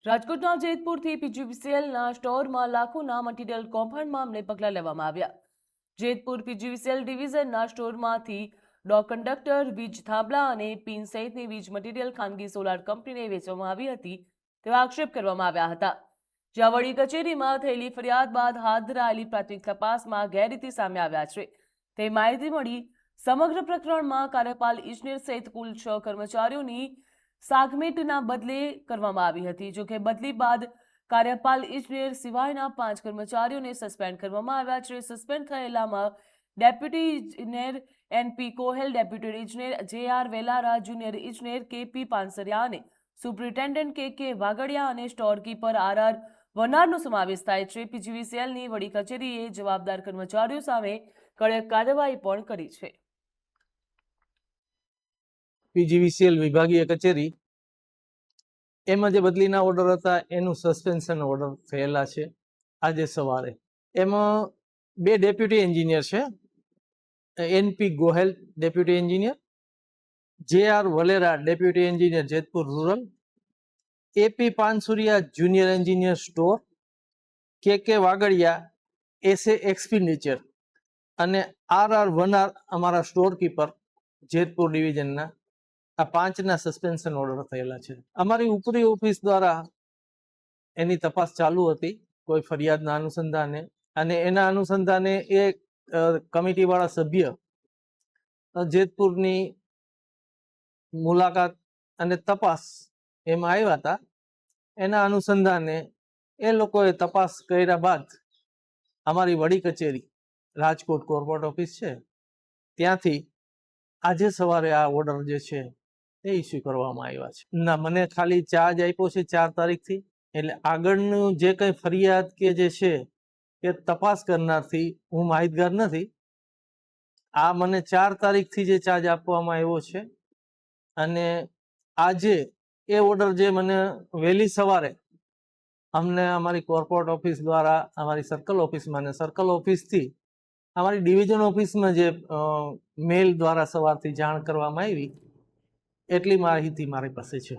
રાજકોટના જેતપુરથી પીજીવીસીએલના સ્ટોરમાં લાખોના મટીરીયલ કૌભાંડ મામલે પગલાં લેવામાં આવ્યા। જેતપુર પીજીવીસીએલ ડિવિઝનના સ્ટોરમાંથી કંડક્ટર, વીજ થાંભલા અને પિન સહિતની વીજ મટીરીયલ ખાનગી સોલાર કંપનીને વેચવામાં આવી હતી તેવા આક્ષેપ કરવામાં આવ્યા હતા। જ્યાં વડી કચેરીમાં થયેલી ફરિયાદ બાદ હાથ ધરાયેલી પ્રાથમિક તપાસમાં ગેરરીતિ સામે આવ્યા છે તે માહિતી મળી। સમગ્ર પ્રકરણમાં કાર્યપાલ ઇજનેર સહિત કુલ 6 કર્મચારીઓની સાગમેટના બદલે કરવામાં આવી હતી। જોકે બદલી બાદ કાર્યપાલ ઇજનેર સિવાયના 5 કર્મચારીઓને સસ્પેન્ડ કરવામાં આવ્યા છે। સસ્પેન્ડ થયેલામાં ડેપ્યુટી ઇજનેર એનપી કોહેલ, ડેપ્યુટી ઇજનેર જેઆર વેલારા, જુનિયર ઇજનેર કેપી પાનસરિયા અને સુપ્રિન્ટેન્ડન્ટ કે વાગડિયા અને સ્ટોર કીપર આરઆર વનારનો સમાવેશ થાય છે। પીજીવીસીએલની વડી કચેરીએ જવાબદાર કર્મચારીઓ સામે કડક કાર્યવાહી પણ કરી છે। પીજીવીસીએલ વિભાગીય કચેરી એમાં જે બદલીના ઓર્ડર હતા એનું સસ્પેન્શન ઓર્ડર થયેલા છે આજે સવારે। એમાં 2 ડેપ્યુટી એન્જિનિયર છે, NP Gohel deputy engineer, JR Valera deputy engineer Jetpur rural, AP Pansuriya junior engineer store, K Vagadiya SA expenditure અને આરઆર વનાર અમારા સ્ટોર કીપર જેતપુર ડિવિઝનના, આ 5ના સસ્પેન્શન ઓર્ડર થયેલા છે। અમારી ઉપરી ઓફિસ દ્વારા એની તપાસ ચાલુ હતી કોઈ ફરિયાદના અનુસંધાને, અને એના અનુસંધાને એ કમિટીવાળા સભ્ય જેતપુરની મુલાકાત અને તપાસ એમાં આવ્યા હતા। એના અનુસંધાને એ લોકોએ તપાસ કર્યા બાદ અમારી વડી કચેરી રાજકોટ કોર્પોરેટ ઓફિસ છે ત્યાંથી આજે સવારે આ ઓર્ડર જે છે એ ઇસ્યુ કરવામાં આવ્યા છે। ના, મને ખાલી ચાર્જ આપ્યો છે 4 તારીખથી, એટલે આગળનું જે કંઈ ફરિયાદ કે જે છે એ તપાસ કરનારથી હું માહિતગાર નથી। આ મને 4 તારીખથી જે ચાર્જ આપવામાં આવ્યો છે અને આજે એ ઓર્ડર જે મને વહેલી સવારે અમને અમારી કોર્પોરેટ ઓફિસ દ્વારા અમારી સર્કલ ઓફિસમાં અને સર્કલ ઓફિસથી અમારી ડિવિઝન ઓફિસમાં જે મેલ દ્વારા સવારથી જાણ કરવામાં આવી એટલી માહિતી મારી પાસે છે।